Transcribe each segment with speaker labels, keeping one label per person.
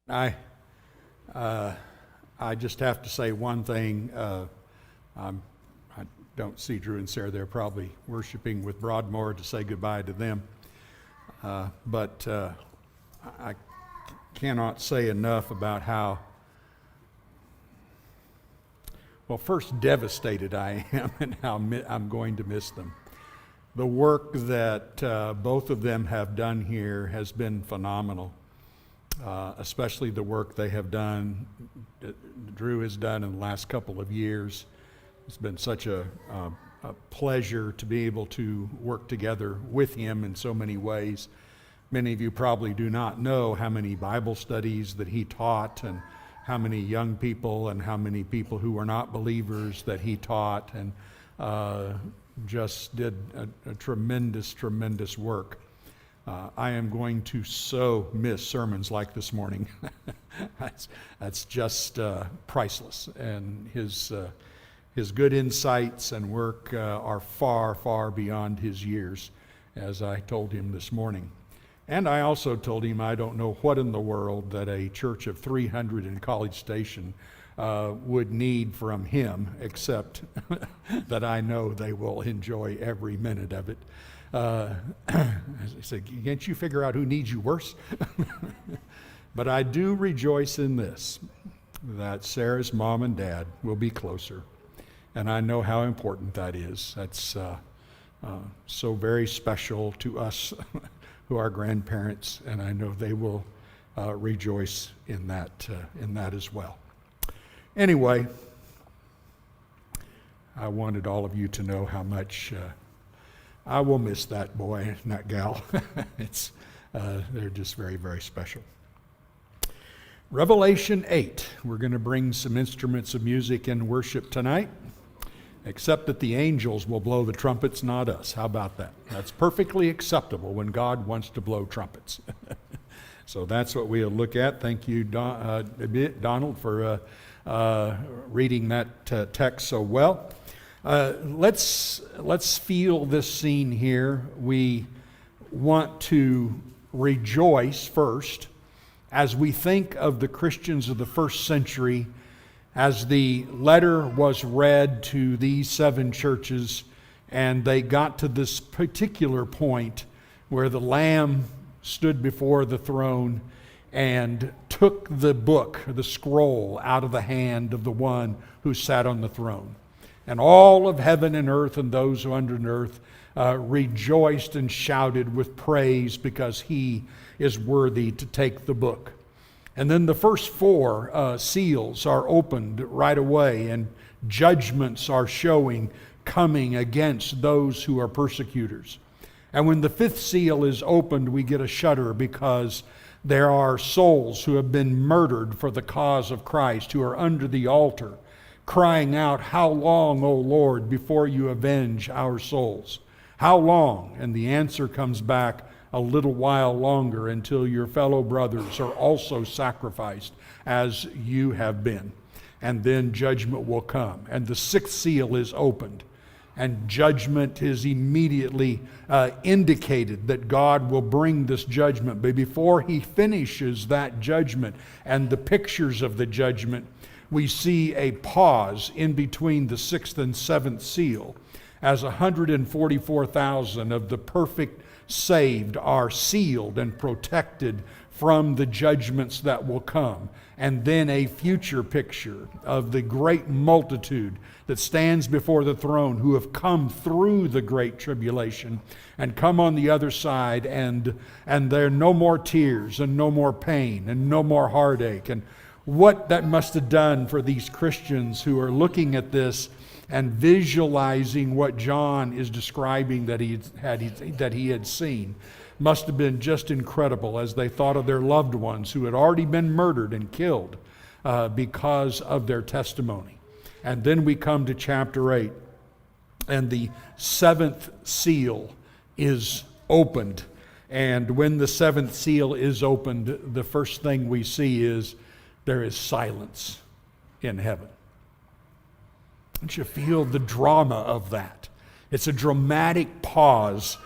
Speaker 1: I just have to say one thing. I don't see Drew and Sarah. They're probably worshiping with Broadmoor to say goodbye to them. But I cannot say enough about how, well, first devastated I am and how I'm going to miss them. The work that both of them have done here has been phenomenal. Especially the work they have done, Drew has done in the last couple of years. It's been such a pleasure to be able to work together with him in so many ways. Many of you probably do not know how many Bible studies that he taught, and how many young people and how many people who were not believers that he taught, and just did a tremendous work. I am going to so miss sermons like this morning. That's just priceless. And his good insights and work are far beyond his years, as I told him this morning. And I also told him I don't know what in the world that a church of 300 in College Station would need from him, except that I know they will enjoy every minute of it. I said, can't you figure out who needs you worse? But I do rejoice in this, that Sarah's mom and dad will be closer. And I know how important that is. That's so very special to us who are grandparents, and I know they will rejoice in that as well. Anyway, I wanted all of you to know how much I will miss that boy and that gal. They're just very special. Revelation 8. We're going to bring some instruments of music in worship tonight, except that the angels will blow the trumpets, not us. How about that? That's perfectly acceptable when God wants to blow trumpets. So that's what we'll look at. Thank you, Donald, for reading that text so well. Let's feel this scene here. We want to rejoice first as we think of the Christians of the first century, as the letter was read to these 7 churches, and they got to this particular point where the Lamb stood before the throne and took the book, the scroll, out of the hand of the one who sat on the throne. And all of heaven and earth and those who are under earth rejoiced and shouted with praise because he is worthy to take the book. And then the first 4 seals are opened right away, and judgments are coming against those who are persecutors. And when the 5th seal is opened, we get a shudder because there are souls who have been murdered for the cause of Christ, who are under the altar, crying out, "How long, O Lord, before you avenge our souls? How long?" And the answer comes back, "A little while longer, until your fellow brothers are also sacrificed as you have been." And then judgment will come. And the 6th seal is opened. And judgment is immediately indicated that God will bring this judgment. But before he finishes that judgment and the pictures of the judgment, we see a pause in between the 6th and 7th seal, as 144,000 of the perfect saved are sealed and protected from the judgments that will come. And then a future picture of the great multitude that stands before the throne, who have come through the great tribulation and come on the other side, and there are no more tears and no more pain and no more heartache. And what that must have done for these Christians who are looking at this and visualizing what John is describing that he had seen must have been just incredible, as they thought of their loved ones who had already been murdered and killed because of their testimony. And then we come to chapter 8, and the 7th seal is opened. And when the 7th seal is opened, the first thing we see is there is silence in heaven. Don't you feel the drama of that? It's a dramatic pause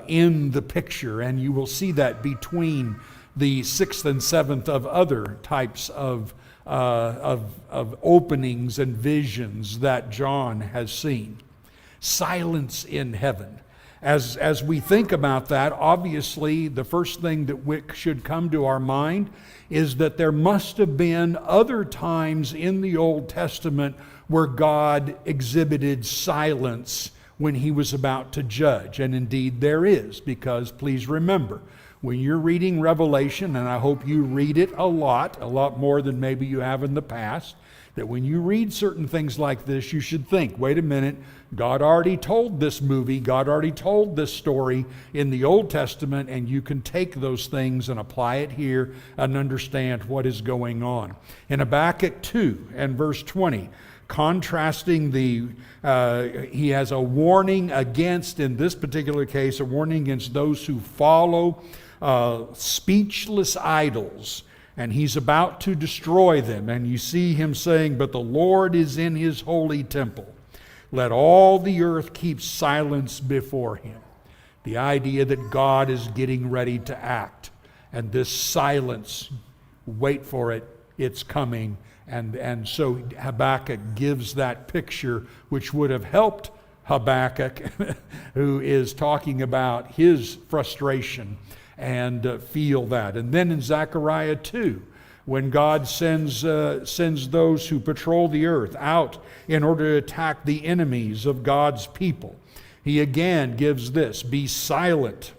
Speaker 1: in the picture, and you will see that between the sixth and seventh of other types of openings and visions that John has seen. Silence in heaven. As we think about that, obviously the first thing that should come to our mind is that there must have been other times in the Old Testament where God exhibited silence when he was about to judge. And indeed there is, because please remember, when you're reading Revelation, and I hope you read it a lot more than maybe you have in the past, that when you read certain things like this, you should think, wait a minute, God already told this movie, God already told this story in the Old Testament, and you can take those things and apply it here and understand what is going on. In Habakkuk 2 and verse 20, contrasting he has a warning against, in this particular case, a warning against those who follow speechless idols, and he's about to destroy them. And you see him saying, but the Lord is in his holy temple. Let all the earth keep silence before him. The idea that God is getting ready to act. And this silence, wait for it, it's coming. And so Habakkuk gives that picture, which would have helped Habakkuk, who is talking about his frustration, and feel that. And then in Zechariah 2, when God sends those who patrol the earth out in order to attack the enemies of God's people, he again gives this, be silent.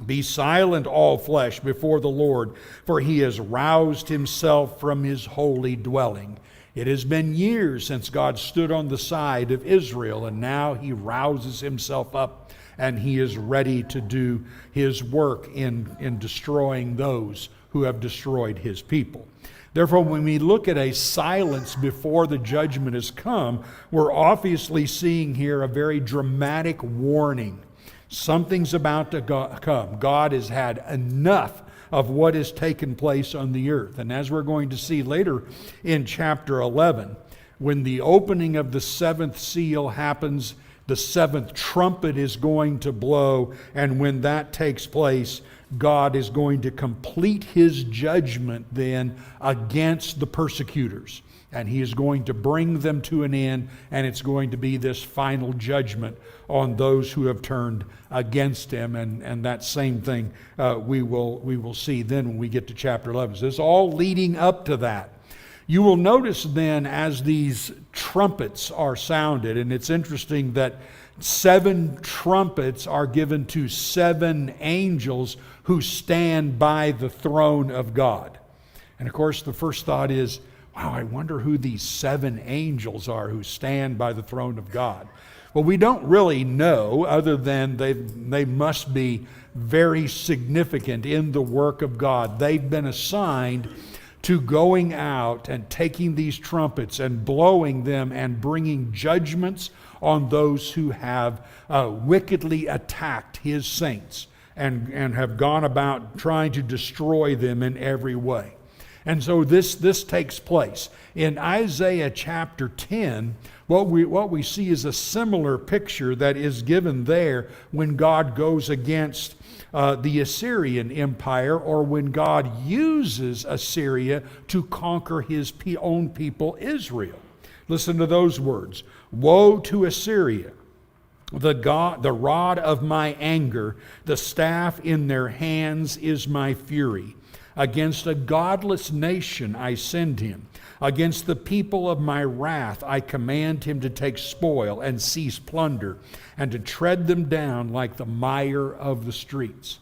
Speaker 1: Be silent, all flesh, before the Lord, for he has roused himself from his holy dwelling. It has been years since God stood on the side of Israel, and now he rouses himself up, and he is ready to do his work in destroying those who have destroyed his people. Therefore, when we look at a silence before the judgment has come, we're obviously seeing here a very dramatic warning. Something's about to come. God has had enough of what has taken place on the earth. And as we're going to see later in chapter 11, when the opening of the seventh seal happens, the seventh trumpet is going to blow, and when that takes place, God is going to complete his judgment then against the persecutors. And he is going to bring them to an end, and it's going to be this final judgment on those who have turned against him. And that same thing we will see then when we get to chapter 11. So it's all leading up to that. You will notice then as these trumpets are sounded, and it's interesting that 7 trumpets are given to 7 angels who stand by the throne of God. And of course the first thought is, wow, I wonder who these 7 angels are who stand by the throne of God. Well, we don't really know, other than they must be very significant in the work of God. They've been assigned to going out and taking these trumpets and blowing them and bringing judgments on those who have wickedly attacked his saints and have gone about trying to destroy them in every way. And so this takes place. In Isaiah chapter 10, what we see is a similar picture that is given there when God goes against the Assyrian Empire, or when God uses Assyria to conquer his own people Israel. Listen to those words. Woe to Assyria, the rod of my anger, the staff in their hands is my fury. Against a godless nation I send him. Against the people of my wrath I command him to take spoil and seize plunder, and to tread them down like the mire of the streets.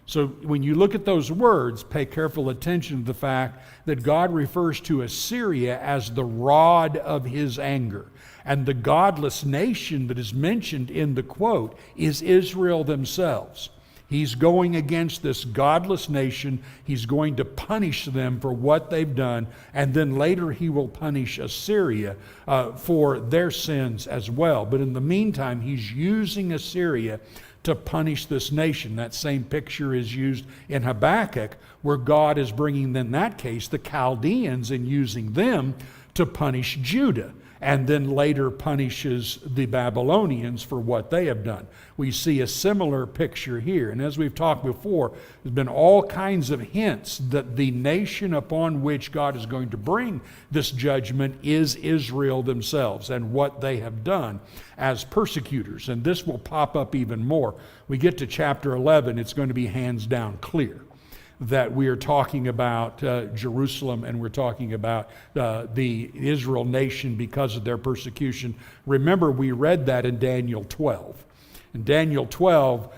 Speaker 1: So when you look at those words, pay careful attention to the fact that God refers to Assyria as the rod of his anger. And the godless nation that is mentioned in the quote is Israel themselves. He's going against this godless nation. He's going to punish them for what they've done. And then later he will punish Assyria for their sins as well. But in the meantime, he's using Assyria to punish this nation. That same picture is used in Habakkuk, where God is bringing, in that case, the Chaldeans and using them to punish Judah. and then later punishes the Babylonians for what they have done. We see a similar picture here. And as we've talked before, there's been all kinds of hints that the nation upon which God is going to bring this judgment is Israel themselves and what they have done as persecutors. And this will pop up even more. We get to chapter 11, it's going to be hands down clear that we are talking about Jerusalem, and we're talking about the Israel nation because of their persecution. Remember, we read that in Daniel 12. In Daniel 12,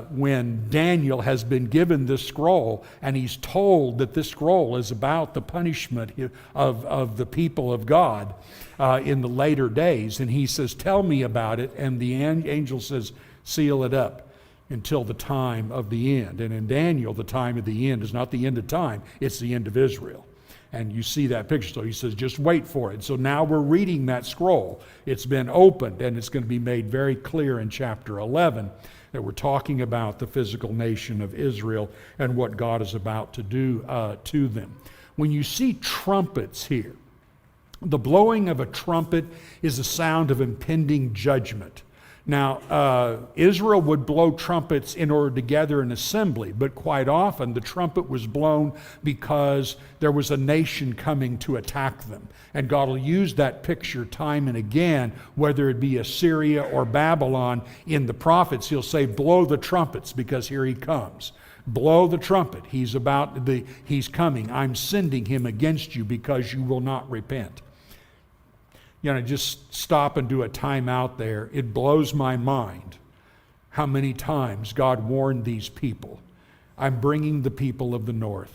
Speaker 1: when Daniel has been given this scroll, and he's told that this scroll is about the punishment of the people of God in the later days, and he says, tell me about it, and the angel says, seal it up until the time of the end. And in Daniel, the time of the end is not the end of time, it's the end of Israel. And you see that picture. So he says, just wait for it. So now we're reading that scroll. It's been opened, and it's going to be made very clear in chapter 11 that we're talking about the physical nation of Israel and what God is about to do to them. When you see trumpets here, the blowing of a trumpet is a sound of impending judgment. Now, Israel would blow trumpets in order to gather an assembly, but quite often the trumpet was blown because there was a nation coming to attack them. And God will use that picture time and again, whether it be Assyria or Babylon. In the prophets, he'll say, blow the trumpets because here he comes. Blow the trumpet. He's coming. I'm sending him against you because you will not repent. Just stop and do a time out there. It blows my mind how many times God warned these people. I'm bringing the people of the north.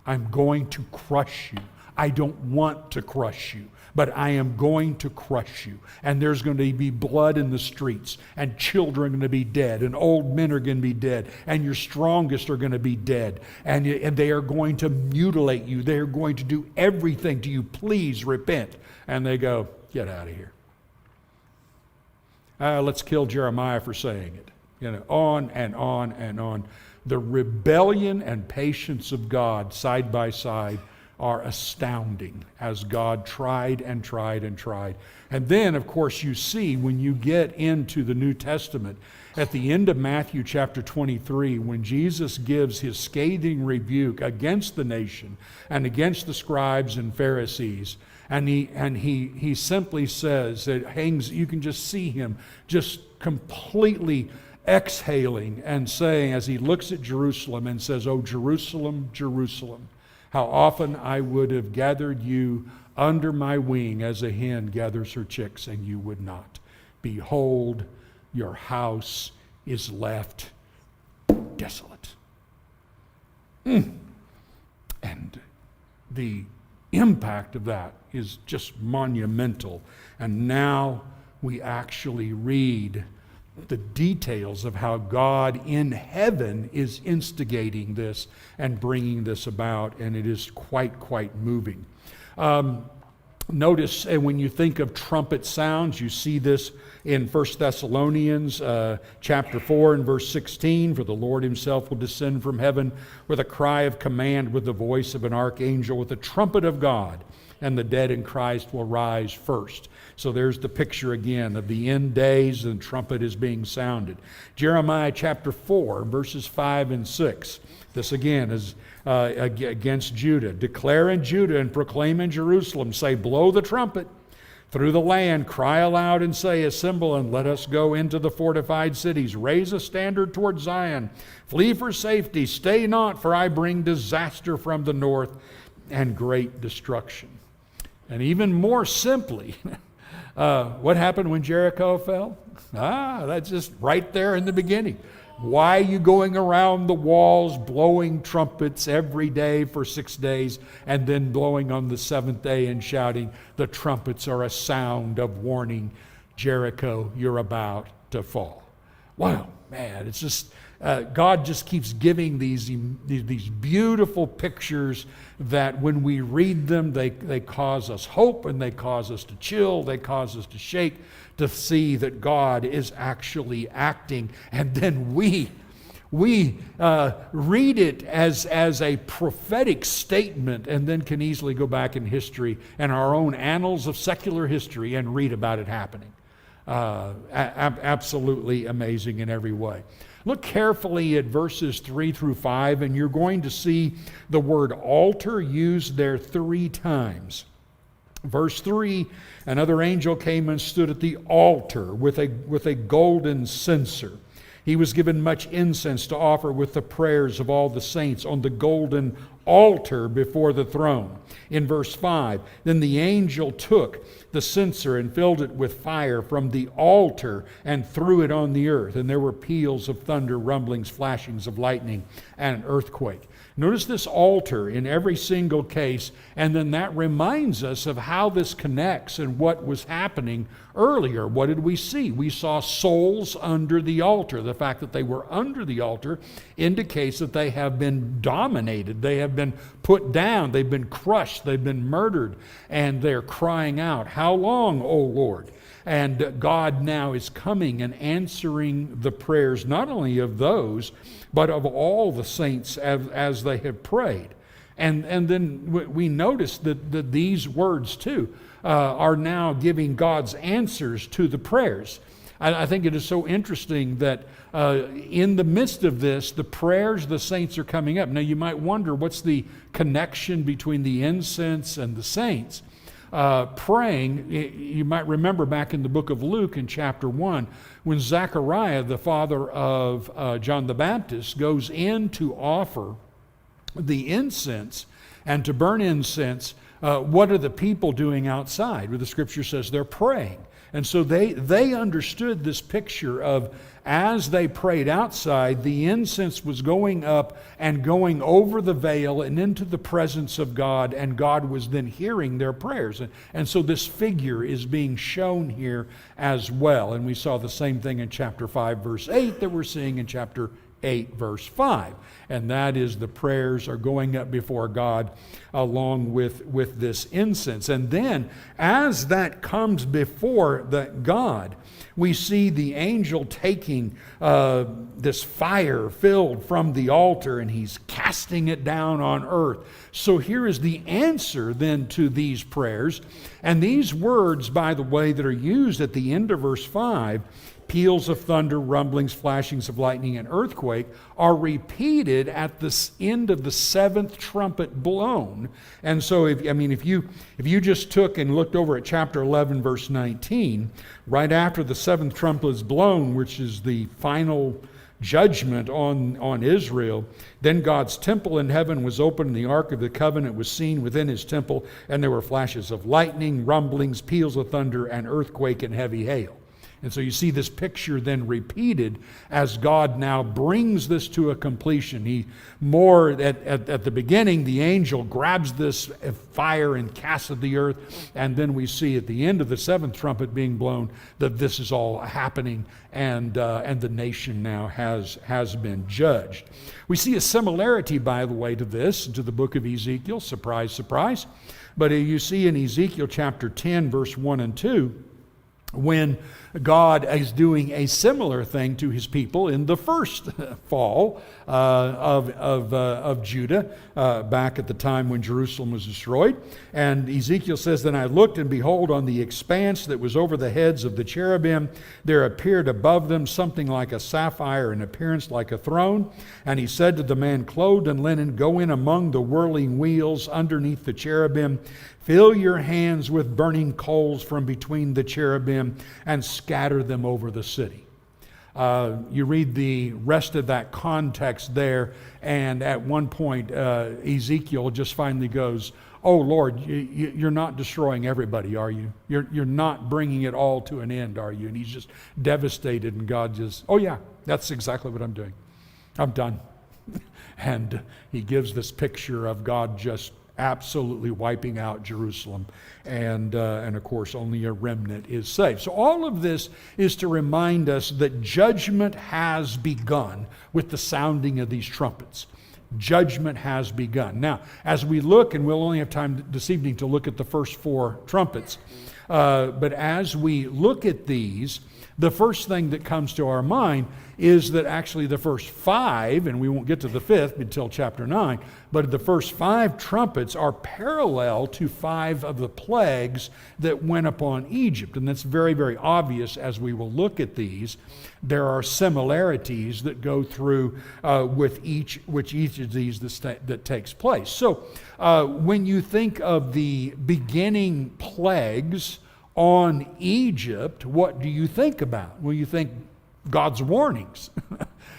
Speaker 1: I'm going to crush you. I don't want to crush you, but I am going to crush you. And there's going to be blood in the streets, and children are going to be dead, and old men are going to be dead, and your strongest are going to be dead, and they are going to mutilate you. They are going to do everything to you. Please repent. And they go, get out of here. Let's kill Jeremiah for saying it. On and on and on. The rebellion and patience of God side by side are astounding as God tried and tried and tried. And then, of course, you see when you get into the New Testament, at the end of Matthew chapter 23, when Jesus gives his scathing rebuke against the nation and against the scribes and Pharisees, and he simply says, it hangs, you can just see him just completely exhaling and saying, as he looks at Jerusalem and says, "Oh, Jerusalem, Jerusalem, how often I would have gathered you under my wing as a hen gathers her chicks, and you would not. Behold, your house is left desolate." And the impact of that is just monumental. And now we actually read the details of how God in heaven is instigating this and bringing this about, and it is quite moving. Notice when you think of trumpet sounds, you see this in 1 Thessalonians chapter 4 and verse 16, "For the Lord himself will descend from heaven with a cry of command, with the voice of an archangel, with the trumpet of God, and the dead in Christ will rise first." So there's the picture again of the end days, and the trumpet is being sounded. Jeremiah chapter 4, verses 5 and 6. This again is against Judah. "Declare in Judah and proclaim in Jerusalem, say, blow the trumpet. Through the land, cry aloud and say, assemble and let us go into the fortified cities. Raise a standard toward Zion. Flee for safety. Stay not, for I bring disaster from the north and great destruction." And even more simply, what happened when Jericho fell? That's just right there in the beginning. Why are you going around the walls blowing trumpets every day for 6 days and then blowing on the seventh day and shouting, "The trumpets are a sound of warning, Jericho, you're about to fall"? Wow, man, it's just, God just keeps giving these beautiful pictures that when we read them, they cause us hope, and they cause us to chill, they cause us to shake, to see that God is actually acting. And then we We read it as a prophetic statement and then can easily go back in history and our own annals of secular history and read about it happening. Absolutely amazing in every way. Look carefully at verses 3 through 5, and you're going to see the word altar used there 3 times. Verse 3, another angel came and stood at the altar with a golden censer. He was given much incense to offer with the prayers of all the saints on the golden altar before the throne. In verse 5, then the angel took the censer and filled it with fire from the altar and threw it on the earth. And there were peals of thunder, rumblings, flashings of lightning, and an earthquake. Notice this altar in every single case, and then that reminds us of how this connects and what was happening earlier. What did we see? We saw souls under the altar. The fact that they were under the altar indicates that they have been dominated. They have been put down. They've been crushed. They've been murdered. And they're crying out, "How long, O Lord?" And God now is coming and answering the prayers, not only of those, but of all the saints as they have prayed. And then we notice that these words, too, are now giving God's answers to the prayers. I think it is so interesting that in the midst of this, the prayers of the saints are coming up. Now, you might wonder, what's the connection between the incense and the saints? Praying, you might remember back in the book of Luke in chapter 1, when Zechariah, the father of John the Baptist, goes in to offer the incense and to burn incense, what are the people doing outside? Well, the scripture says they're praying. And so they understood this picture of, as they prayed outside, the incense was going up and going over the veil and into the presence of God, and God was then hearing their prayers. And so this figure is being shown here as well. And we saw the same thing in chapter 5, verse 8 that we're seeing in chapter 8, verse 5. And that is, the prayers are going up before God along with this incense. And then, as that comes before God, we see the angel taking this fire filled from the altar, and he's casting it down on earth. So here is the answer then to these prayers. And these words, by the way, that are used at the end of verse 5, peals of thunder, rumblings, flashings of lightning, and earthquake, are repeated at the end of the 7th trumpet blown. And so, if you just took and looked over at chapter 11, verse 19, right after the 7th trumpet is blown, which is the final judgment on Israel, then God's temple in heaven was opened, and the Ark of the Covenant was seen within his temple, and there were flashes of lightning, rumblings, peals of thunder, and earthquake and heavy hail. And so you see this picture then repeated as God now brings this to a completion. At the beginning, the angel grabs this fire and casts it to the earth, and then we see at the end of the 7th trumpet being blown that this is all happening, and the nation now has been judged. We see a similarity, by the way, to this, to the book of Ezekiel. Surprise, surprise. But you see in Ezekiel chapter 10, verse 1 and 2, when God is doing a similar thing to his people in the first fall of Judah, back at the time when Jerusalem was destroyed. And Ezekiel says, "Then I looked, and behold, on the expanse that was over the heads of the cherubim, there appeared above them something like a sapphire, in appearance like a throne. And he said to the man clothed in linen, Go in among the whirling wheels underneath the cherubim, fill your hands with burning coals from between the cherubim, and scatter them over the city." You read the rest of that context there, and at one point Ezekiel just finally goes, "Oh Lord, you're not destroying everybody, are you? You're not bringing it all to an end, are you?" And he's just devastated, and God just, "Oh yeah, that's exactly what I'm doing. I'm done." And he gives this picture of God just absolutely wiping out Jerusalem, and of course only a remnant is saved. So all of this is to remind us that judgment has begun with the sounding of these trumpets. Judgment has begun. Now, as we look, and we'll only have time this evening to look at the first 4 trumpets, But as we look at these, the first thing that comes to our mind is that actually the first 5, and we won't get to the 5th until chapter 9, but the first 5 trumpets are parallel to 5 of the plagues that went upon Egypt. And that's very, very obvious as we will look at these. There are similarities that go through with each of these that takes place. So when you think of the beginning plagues on Egypt, what do you think about? Well, you think God's warnings.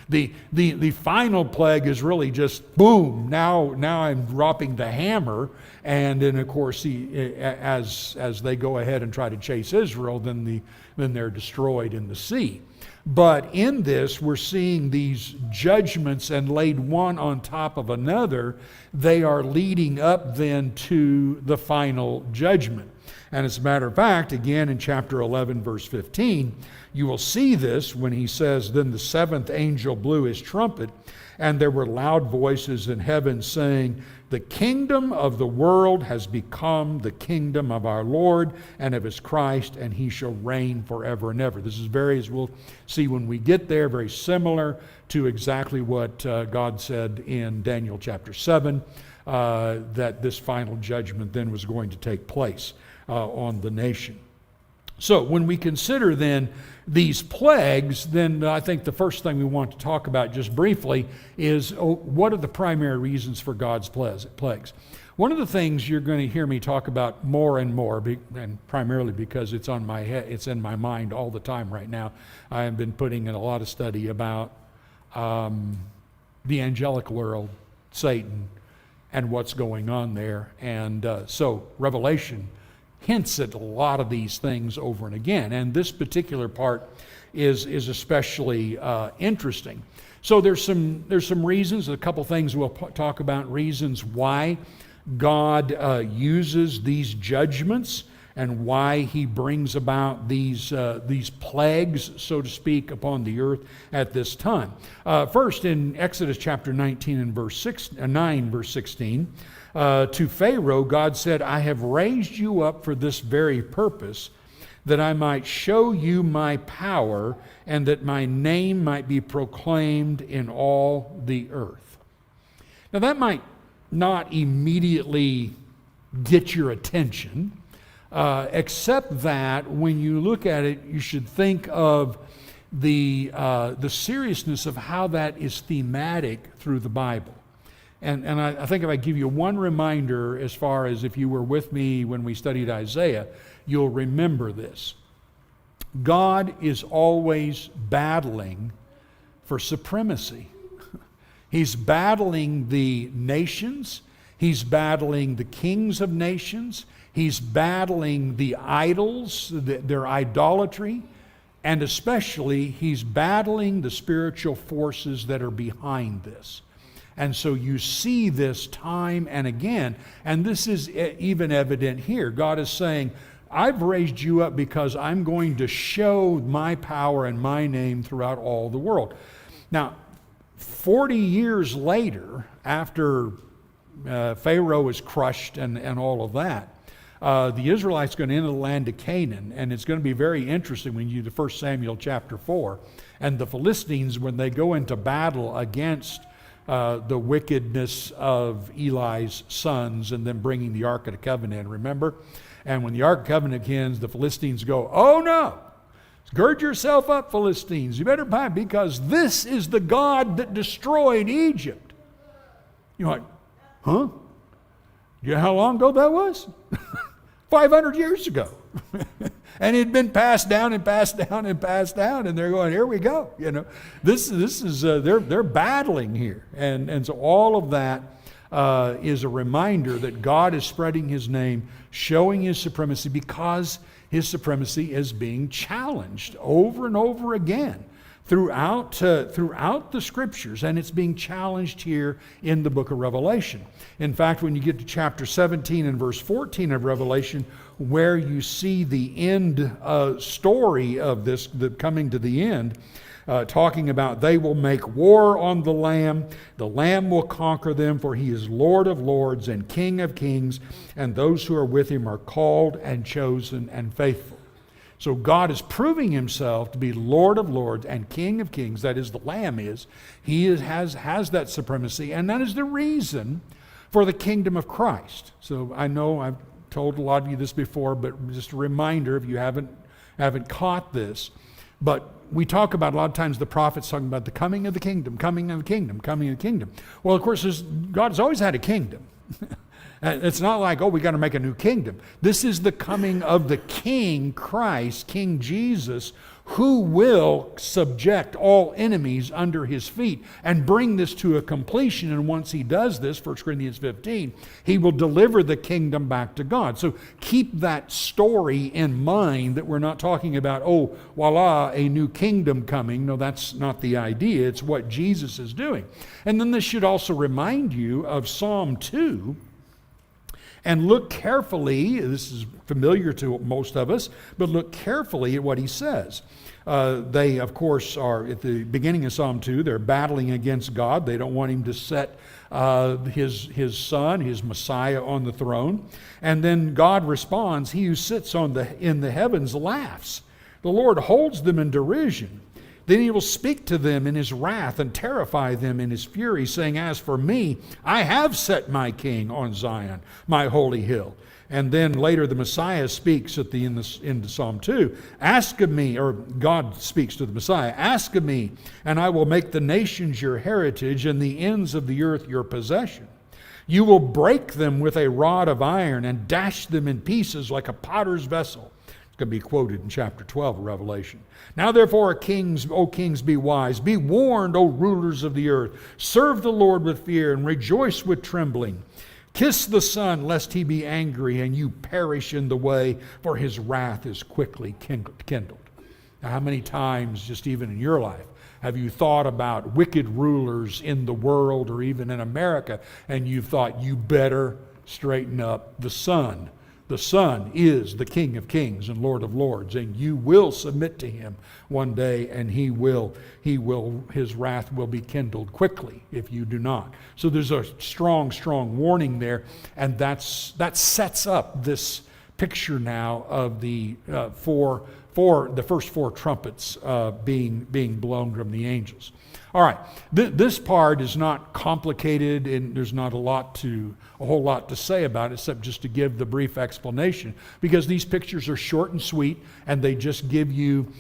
Speaker 1: The final plague is really just boom. Now I'm dropping the hammer, and then of course as they go ahead and try to chase Israel, then they're destroyed in the sea. But in this, we're seeing these judgments and laid one on top of another. They are leading up then to the final judgment. And as a matter of fact, again in chapter 11, verse 15, you will see this when he says, "Then the 7th angel blew his trumpet, and there were loud voices in heaven saying, 'The kingdom of the world has become the kingdom of our Lord and of his Christ, and he shall reign forever and ever.'" This is very, as we'll see when we get there, very similar to exactly what God said in Daniel chapter 7, that this final judgment then was going to take place on the nation. So when we consider then these plagues, then I think the first thing we want to talk about just briefly is what are the primary reasons for God's plagues. One of the things you're going to hear me talk about more and more, and primarily because it's on my head, it's in my mind all the time right now. I have been putting in a lot of study about the angelic world, Satan, and what's going on there. And so Revelation hints at a lot of these things over and again. And this particular part is especially interesting. So there's some reasons, a couple things we'll talk about, reasons why God uses these judgments and why he brings about these plagues, so to speak, upon the earth at this time. First, in Exodus chapter 19 and verse 9, verse 16, to Pharaoh, God said, "I have raised you up for this very purpose, that I might show you my power, and that my name might be proclaimed in all the earth." Now that might not immediately get your attention, except that when you look at it, you should think of the seriousness of how that is thematic through the Bible. And I think if I give you one reminder, as far as if you were with me when we studied Isaiah, you'll remember this. God is always battling for supremacy. He's battling the nations. He's battling the kings of nations. He's battling the idols, their idolatry. And especially, he's battling the spiritual forces that are behind this. And so you see this time and again, and this is even evident here. God is saying, I've raised you up because I'm going to show my power and my name throughout all the world. Now, 40 years later, after Pharaoh is crushed and all of that, the Israelites are going to enter the land of Canaan, and it's going to be very interesting when you do 1 Samuel chapter 4, and the Philistines, when they go into battle against the wickedness of Eli's sons and then bringing the Ark of the Covenant, remember? And when the Ark of the Covenant comes, the Philistines go, "Oh no, gird yourself up, Philistines. You better buy, because this is the God that destroyed Egypt." You're like, huh? You know how long ago that was? 500 years ago. And it had been passed down and passed down and passed down, and they're going, here we go. You know, this is they're battling here, and so all of that is a reminder that God is spreading his name, showing his supremacy, because his supremacy is being challenged over and over again throughout the scriptures, and it's being challenged here in the book of Revelation. In fact, when you get to chapter 17 and verse 14 of Revelation, where you see the end story of this, the coming to the end, talking about they will make war on the Lamb. The Lamb will conquer them, for he is Lord of lords and King of kings, and those who are with him are called and chosen and faithful. So God is proving himself to be Lord of lords and King of kings. That is, the Lamb is. He has that supremacy, and that is the reason for the kingdom of Christ. So I know I've told a lot of you this before, but just a reminder if you haven't caught this. But we talk about a lot of times the prophets talking about the coming of the kingdom, coming of the kingdom, coming of the kingdom. Well, of course, God has always had a kingdom. It's not like, we got to make a new kingdom. This is the coming of the King Christ, King Jesus, who will subject all enemies under his feet and bring this to a completion. And once he does this, 1 Corinthians 15, he will deliver the kingdom back to God. So keep that story in mind, that we're not talking about, voila, a new kingdom coming. No, that's not the idea. It's what Jesus is doing. And then this should also remind you of Psalm 2. And look carefully, this is familiar to most of us, but look carefully at what he says. They, of course, are at the beginning of Psalm 2, they're battling against God. They don't want him to set his son, his Messiah, on the throne. And then God responds, he who sits in the heavens laughs. The Lord holds them in derision. Then he will speak to them in his wrath and terrify them in his fury, saying, as for me, I have set my king on Zion, my holy hill. And then later the Messiah speaks at the end of Psalm 2. Ask of me, or God speaks to the Messiah, ask of me, and I will make the nations your heritage and the ends of the earth your possession. You will break them with a rod of iron and dash them in pieces like a potter's vessel. It's going to be quoted in chapter 12 of Revelation. Now therefore, kings, O kings, be wise. Be warned, O rulers of the earth. Serve the Lord with fear and rejoice with trembling. Kiss the Son, lest he be angry and you perish in the way, for his wrath is quickly kindled. Now, how many times, just even in your life, have you thought about wicked rulers in the world or even in America, and you've thought, you better straighten up? The Son. The Son is the King of kings and Lord of lords, and you will submit to him one day, and his wrath will be kindled quickly if you do not. So there's a strong warning there, and that sets up this picture now of the the first four trumpets being blown from the angels. All right, this part is not complicated, and there's not a whole lot to say about it, except just to give the brief explanation, because these pictures are short and sweet, and they just give you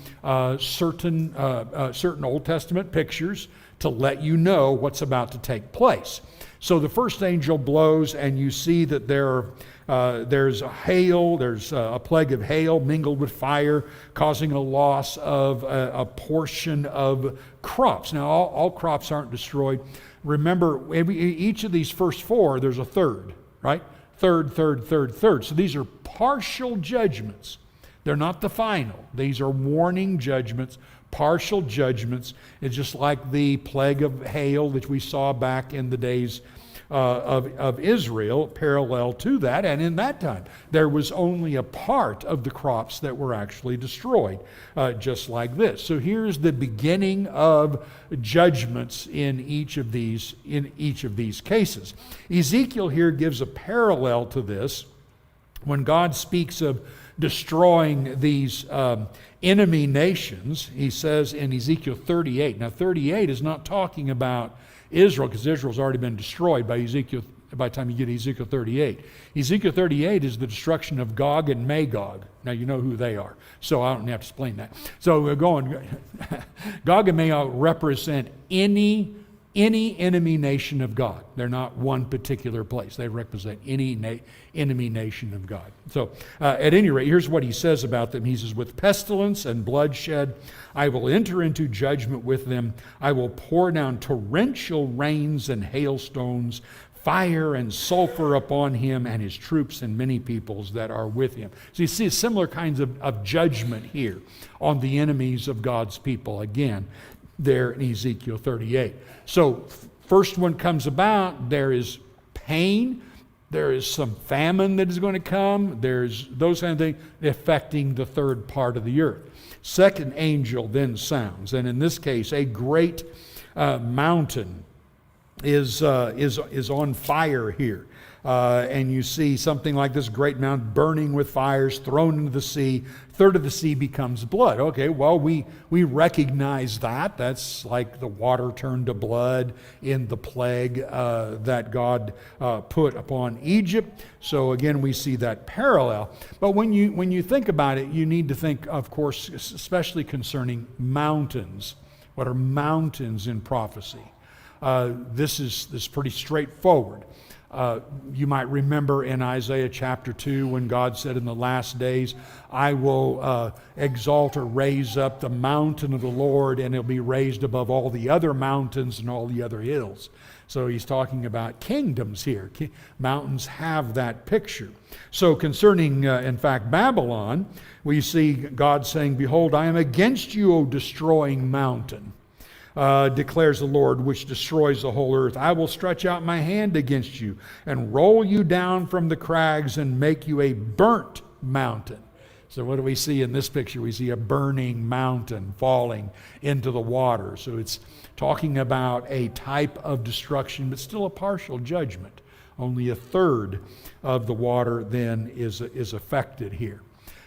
Speaker 1: certain Old Testament pictures to let you know what's about to take place. So the first angel blows, and you see that there's a plague of hail mingled with fire, causing a loss of a portion of crops. Now, all crops aren't destroyed. Remember, each of these first four, there's a third, right? Third. So these are partial judgments. They're not the final. These are warning judgments, partial judgments. It's just like the plague of hail that we saw back in the days of Israel, parallel to that. And in that time, there was only a part of the crops that were actually destroyed, just like this. So here's the beginning of judgments in each of these cases. Ezekiel here gives a parallel to this when God speaks of destroying these enemy nations. He says in Ezekiel 38. Now 38 is not talking about Israel, because Israel's already been destroyed by Ezekiel by the time you get to Ezekiel 38. Ezekiel 38 is the destruction of Gog and Magog. Now you know who they are, so I don't have to explain that. So we're going, Gog and Magog represent any enemy nation of God. They're not one particular place. They represent any enemy nation of God. So at any rate, here's what he says about them. He says, with pestilence and bloodshed, I will enter into judgment with them. I will pour down torrential rains and hailstones, fire and sulfur upon him and his troops and many peoples that are with him. So you see similar kinds of judgment here on the enemies of God's people. Again, there in Ezekiel 38. So first one comes about, there is pain. There is some famine that is going to come. There's those kind of things affecting the third part of the earth. Second angel then sounds, and in this case, a great mountain is on fire here. And you see something like this great mountain burning with fires, thrown into the sea. A third of the sea becomes blood. Okay, well, we recognize that. That's like the water turned to blood in the plague that God put upon Egypt. So again, we see that parallel. But when you think about it, you need to think, of course, especially concerning mountains. What are mountains in prophecy? This is pretty straightforward. You might remember in Isaiah chapter 2 when God said in the last days, I will exalt or raise up the mountain of the Lord, and it'll be raised above all the other mountains and all the other hills. So he's talking about kingdoms here. Mountains have that picture. So concerning, in fact, Babylon, we see God saying, behold, I am against you, O destroying mountain. Declares the Lord, which destroys the whole earth. I will stretch out my hand against you and roll you down from the crags and make you a burnt mountain. So what do we see in this picture? We see a burning mountain falling into the water. So it's talking about a type of destruction, but still a partial judgment. Only a third of the water then is affected here.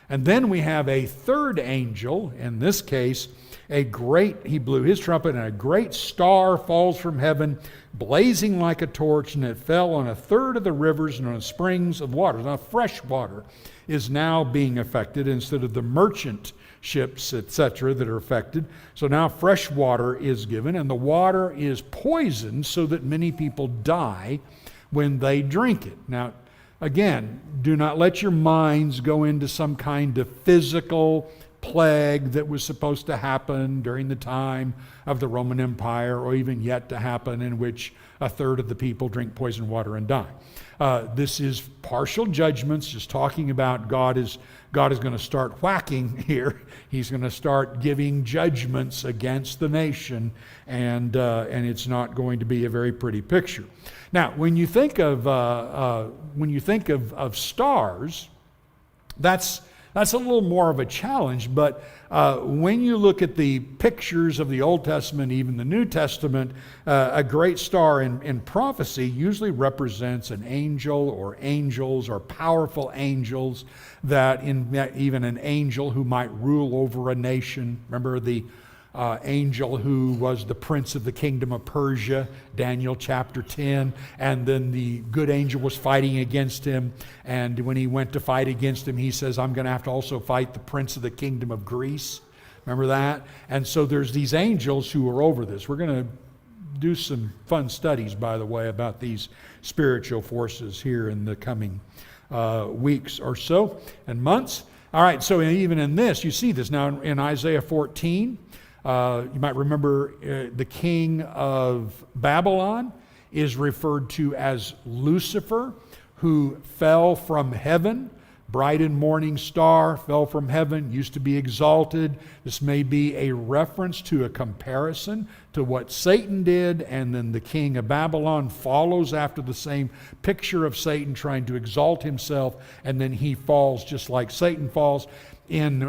Speaker 1: And then we have a third angel, in this case, he blew his trumpet, and a great star falls from heaven, blazing like a torch, and it fell on a third of the rivers and on the springs of water. Now, fresh water is now being affected instead of the merchant ships, etc., that are affected. So now fresh water is given, and the water is poisoned so that many people die when they drink it. Now, again, do not let your minds go into some kind of physical plague that was supposed to happen during the time of the Roman Empire, or even yet to happen, in which a third of the people drink poisoned water and die. This is partial judgments, just talking about God is going to start whacking here. He's going to start giving judgments against the nation, and it's not going to be a very pretty picture. Now, when you think of stars, that's a little more of a challenge, but when you look at the pictures of the Old Testament, even the New Testament, a great star in prophecy usually represents an angel or angels or powerful angels, even an angel who might rule over a nation. Remember the angel who was the prince of the kingdom of Persia, Daniel chapter 10, and then the good angel was fighting against him, and when he went to fight against him, he says, I'm going to have to also fight the prince of the kingdom of Greece. Remember that? And so there's these angels who are over this. We're going to do some fun studies, by the way, about these spiritual forces here in the coming weeks or so and months. All right, so even in this, you see this now in Isaiah 14. You might remember the king of Babylon is referred to as Lucifer, who fell from heaven. Bright and morning star, fell from heaven, used to be exalted. This may be a reference to a comparison to what Satan did, and then the king of Babylon follows after the same picture of Satan trying to exalt himself, and then he falls just like Satan falls. In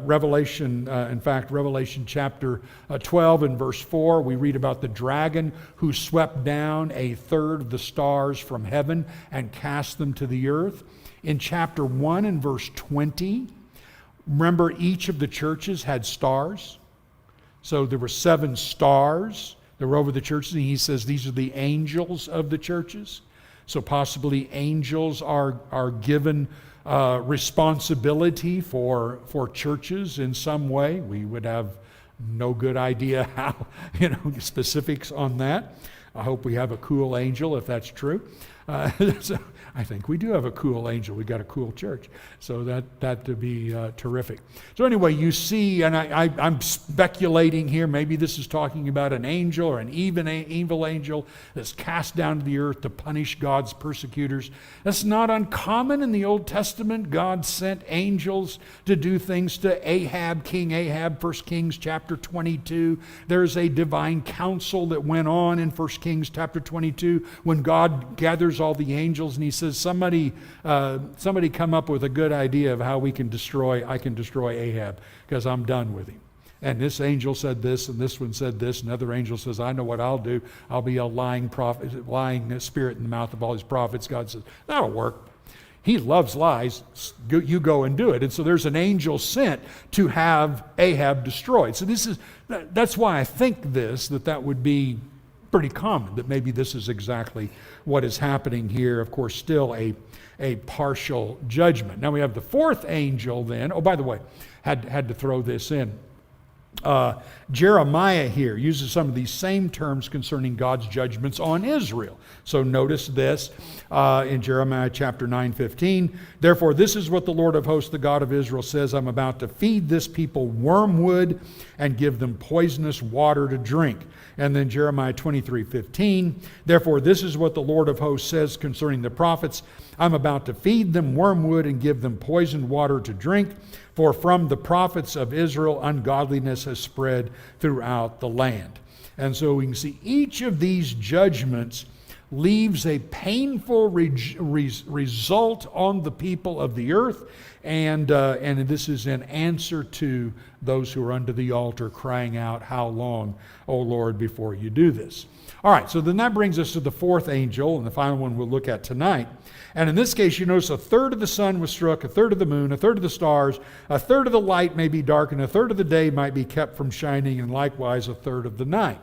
Speaker 1: Revelation, Revelation chapter 12 and verse 4, we read about the dragon who swept down a third of the stars from heaven and cast them to the earth. In chapter 1 and verse 20, remember each of the churches had stars. So there were 7 stars that were over the churches, and he says these are the angels of the churches. So possibly angels are given responsibility for churches in some way. We would have no good idea how, specifics on that. I hope we have a cool angel if that's true. So I think we do have a cool angel. We got a cool church. So that to be terrific. So anyway, you see, and I'm speculating here, maybe this is talking about an angel or an evil angel that's cast down to the earth to punish God's persecutors. That's not uncommon in the Old Testament. God sent angels to do things to Ahab, King Ahab, 1 Kings chapter 22. There's a divine council that went on in 1 Kings chapter 22 when God gathers all the angels and he says, somebody come up with a good idea of how I can destroy Ahab, because I'm done with him. And this angel said this, and this one said this, and another angel says, I know what I'll do. I'll be a lying spirit in the mouth of all his prophets. God says, that'll work. He loves lies. You go and do it. And so there's an angel sent to have Ahab destroyed. So that's why I think that would be pretty common, that maybe this is exactly what is happening here. Of course, still a partial judgment. Now we have the fourth angel then. Oh, by the way, had to throw this in. Jeremiah here uses some of these same terms concerning God's judgments on Israel. So notice this in Jeremiah chapter 9:15. Therefore, this is what the Lord of hosts, the God of Israel, says, I'm about to feed this people wormwood and give them poisonous water to drink. And then Jeremiah 23:15. Therefore, this is what the Lord of hosts says concerning the prophets. I'm about to feed them wormwood and give them poisoned water to drink. For from the prophets of Israel, ungodliness has spread throughout the land. And so we can see each of these judgments leaves a painful result on the people of the earth. And this is in answer to those who are under the altar crying out, how long, O Lord, before you do this? All right, so then that brings us to the fourth angel, and the final one we'll look at tonight. And in this case, you notice a third of the sun was struck, a third of the moon, a third of the stars, a third of the light may be darkened, a third of the day might be kept from shining, and likewise a third of the night.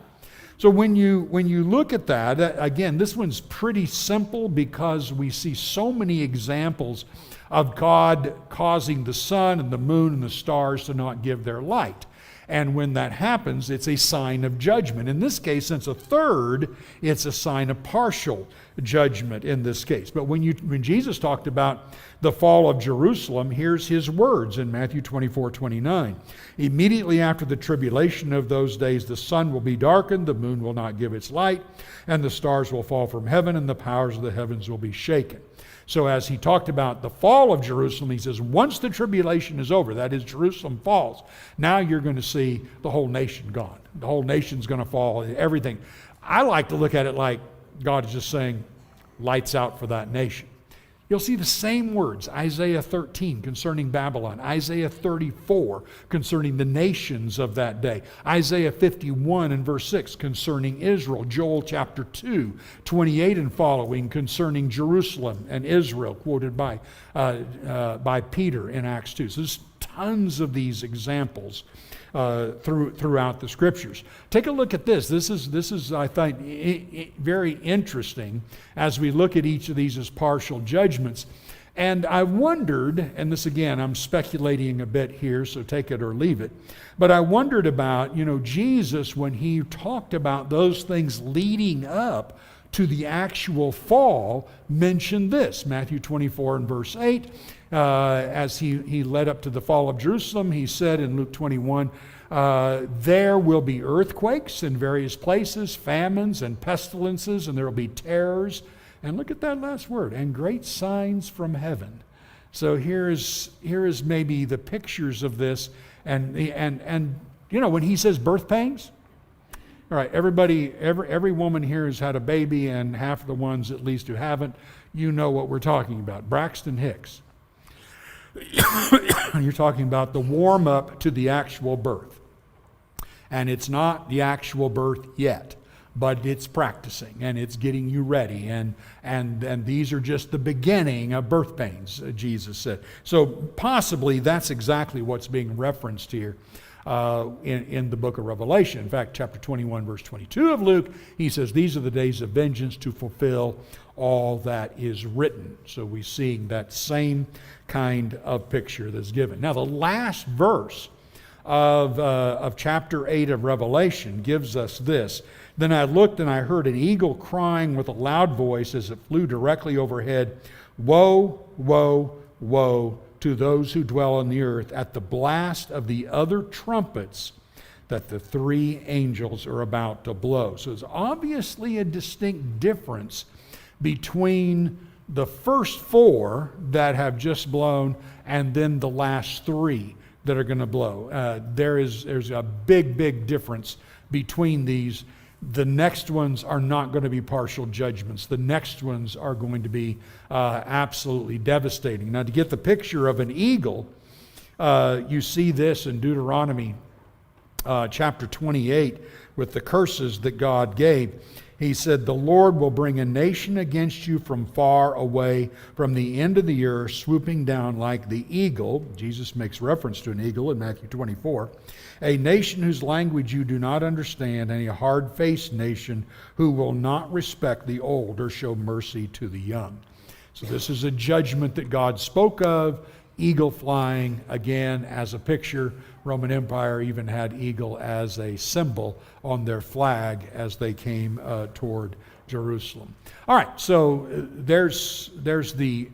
Speaker 1: So when you look at that, again, this one's pretty simple because we see so many examples of God causing the sun and the moon and the stars to not give their light. And when that happens, it's a sign of judgment. In this case, since a third, it's a sign of partial judgment in this case. But when Jesus talked about the fall of Jerusalem, here's his words in Matthew 24:29. Immediately after the tribulation of those days, the sun will be darkened, the moon will not give its light, and the stars will fall from heaven, and the powers of the heavens will be shaken. So as he talked about the fall of Jerusalem, he says, once the tribulation is over, that is, Jerusalem falls, now you're going to see the whole nation gone. The whole nation's going to fall, everything. I like to look at it like God is just saying, lights out for that nation. You'll see the same words, Isaiah 13 concerning Babylon, Isaiah 34 concerning the nations of that day, Isaiah 51 and verse 6 concerning Israel, Joel chapter 2, 28 and following concerning Jerusalem and Israel, quoted by Peter in Acts 2. So there's tons of these examples throughout the scriptures. Take a look at this. This is I think very interesting as we look at each of these as partial judgments. And I wondered, and this again, I'm speculating a bit here, so take it or leave it, but I wondered about, Jesus, when he talked about those things leading up to the actual fall, mentioned this, Matthew 24 and verse 8, as he led up to the fall of Jerusalem, he said in Luke 21, there will be earthquakes in various places, famines and pestilences, and there will be terrors. And look at that last word, and great signs from heaven. So here is maybe the pictures of this, and when he says birth pains, all right, every woman here has had a baby, and half of the ones at least who haven't, you know what we're talking about. Braxton Hicks. You're talking about the warm up to the actual birth. And it's not the actual birth yet, but it's practicing and it's getting you ready. And these are just the beginning of birth pains, Jesus said. So possibly that's exactly what's being referenced here in the book of Revelation. In fact, chapter 21, verse 22 of Luke, he says, these are the days of vengeance to fulfill all that is written. So we're seeing that same kind of picture that's given. Now, the last verse of chapter 8 of Revelation gives us this. Then I looked and I heard an eagle crying with a loud voice as it flew directly overhead. Woe, woe, woe to those who dwell on the earth at the blast of the other trumpets that the three angels are about to blow. So there's obviously a distinct difference between the first four that have just blown and then the last three that are going to blow. There's a big difference between these. The next ones are not going to be partial judgments. The next ones are going to be absolutely devastating. Now, to get the picture of an eagle, you see this in Deuteronomy chapter 28 with the curses that God gave. He said, the Lord will bring a nation against you from far away, from the end of the earth, swooping down like the eagle. Jesus makes reference to an eagle in Matthew 24. A nation whose language you do not understand, and a hard-faced nation who will not respect the old or show mercy to the young. So this is a judgment that God spoke of, eagle flying, again, as a picture. Roman Empire even had eagle as a symbol on their flag as they came toward Jerusalem. All right, so there's the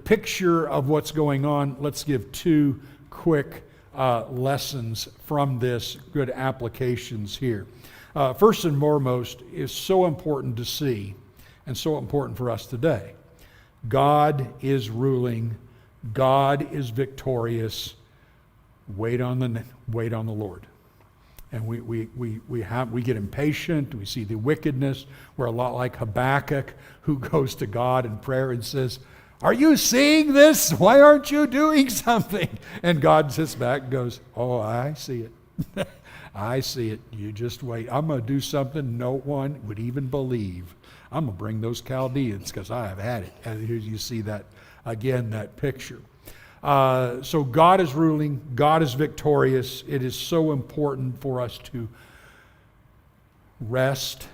Speaker 1: picture of what's going on. Let's give two quick lessons from this, good applications here. First and foremost, is so important to see and so important for us today. God is ruling. God is victorious. Wait on the Lord. And we get impatient. We see the wickedness. We're a lot like Habakkuk, who goes to God in prayer and says, are you seeing this? Why aren't you doing something? And God sits back and goes, oh, I see it. I see it. You just wait. I'm going to do something no one would even believe. I'm going to bring those Chaldeans because I have had it. And here you see that, again, that picture. So God is ruling. God is victorious. It is so important for us to rest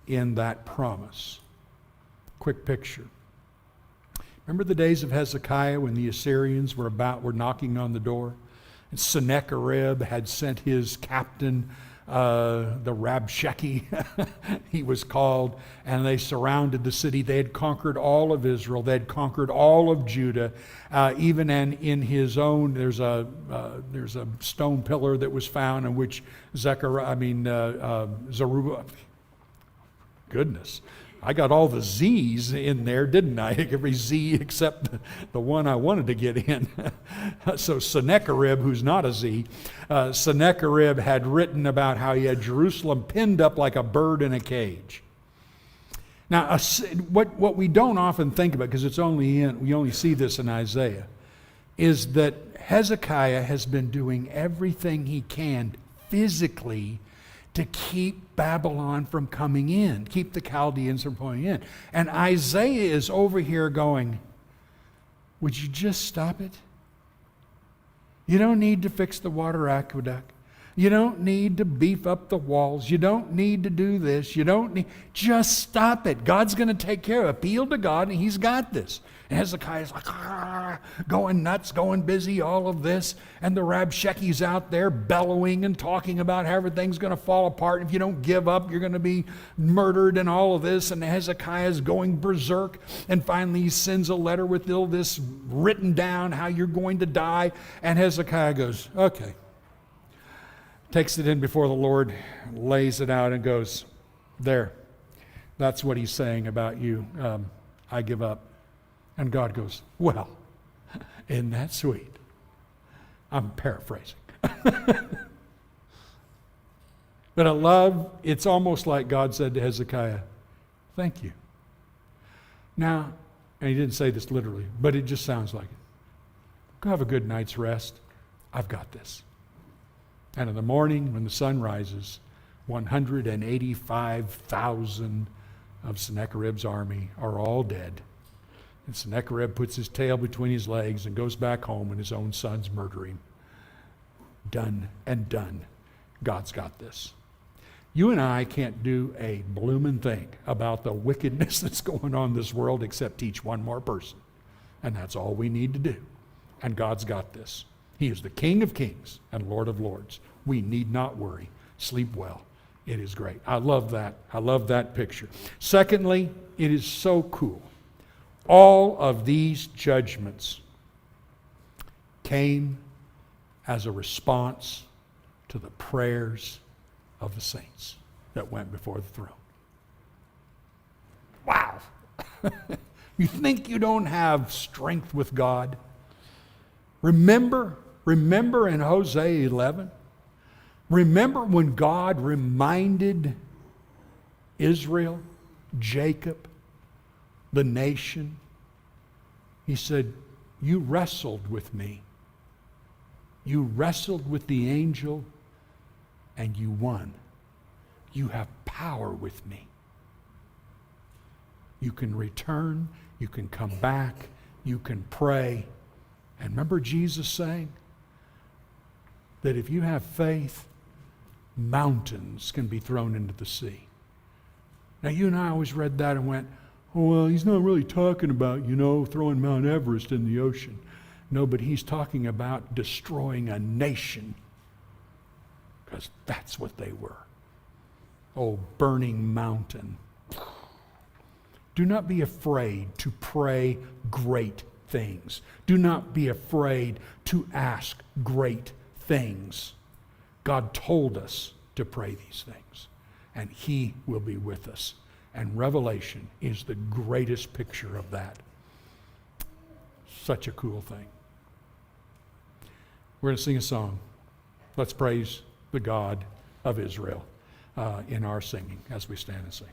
Speaker 1: in that promise. Quick picture. Remember the days of Hezekiah when the Assyrians were knocking on the door? And Sennacherib had sent his captain, the Rabshakeh, he was called, and they surrounded the city. They had conquered all of Israel. They had conquered all of Judah. Even in his own, there's a stone pillar that was found in which Zerubbabel. Goodness, I got all the Z's in there, didn't I? Every Z except the one I wanted to get in. So Sennacherib, who's not a Z, Sennacherib had written about how he had Jerusalem pinned up like a bird in a cage. Now, what we don't often think about, because we only see this in Isaiah, is that Hezekiah has been doing everything he can physically to keep Babylon from coming in, keep the Chaldeans from going in. And Isaiah is over here going, would you just stop it? You don't need to fix the water aqueduct. You don't need to beef up the walls. You don't need to do this. Just stop it. God's going to take care of it. Appeal to God, and He's got this. And Hezekiah's like, going nuts, going busy, all of this. And the Rabshakeh's out there bellowing and talking about how everything's going to fall apart. If you don't give up, you're going to be murdered and all of this. And Hezekiah's going berserk. And finally he sends a letter with all this written down, how you're going to die. And Hezekiah goes, okay. Takes it in before the Lord, lays it out and goes, there. That's what He's saying about you. I give up. And God goes, well, isn't that sweet? I'm paraphrasing. But I love, it's almost like God said to Hezekiah, thank you. Now, and He didn't say this literally, but it just sounds like it. Go have a good night's rest. I've got this. And in the morning, when the sun rises, 185,000 of Sennacherib's army are all dead. And Sennacherib puts his tail between his legs and goes back home, and his own sons murder him. Done and done. God's got this. You and I can't do a bloomin' thing about the wickedness that's going on in this world except teach one more person. And that's all we need to do. And God's got this. He is the King of kings and Lord of lords. We need not worry. Sleep well. It is great. I love that. I love that picture. Secondly, it is so cool. all of these judgments came as a response to the prayers of the saints that went before the throne. Wow. You think you don't have strength with God? Remember in Hosea 11? Remember when God reminded Israel, Jacob, the nation? He said, you wrestled with me. You wrestled with the angel and you won. You have power with me. You can return, you can come back, you can pray. And remember Jesus saying that if you have faith, mountains can be thrown into the sea. Now you and I always read that and went, oh, well, he's not really talking about, throwing Mount Everest in the ocean. No, but he's talking about destroying a nation, because that's what they were. Oh, burning mountain. Do not be afraid to pray great things. Do not be afraid to ask great things. God told us to pray these things, and He will be with us. And Revelation is the greatest picture of that. Such a cool thing. We're going to sing a song. Let's praise the God of Israel in our singing as we stand and sing.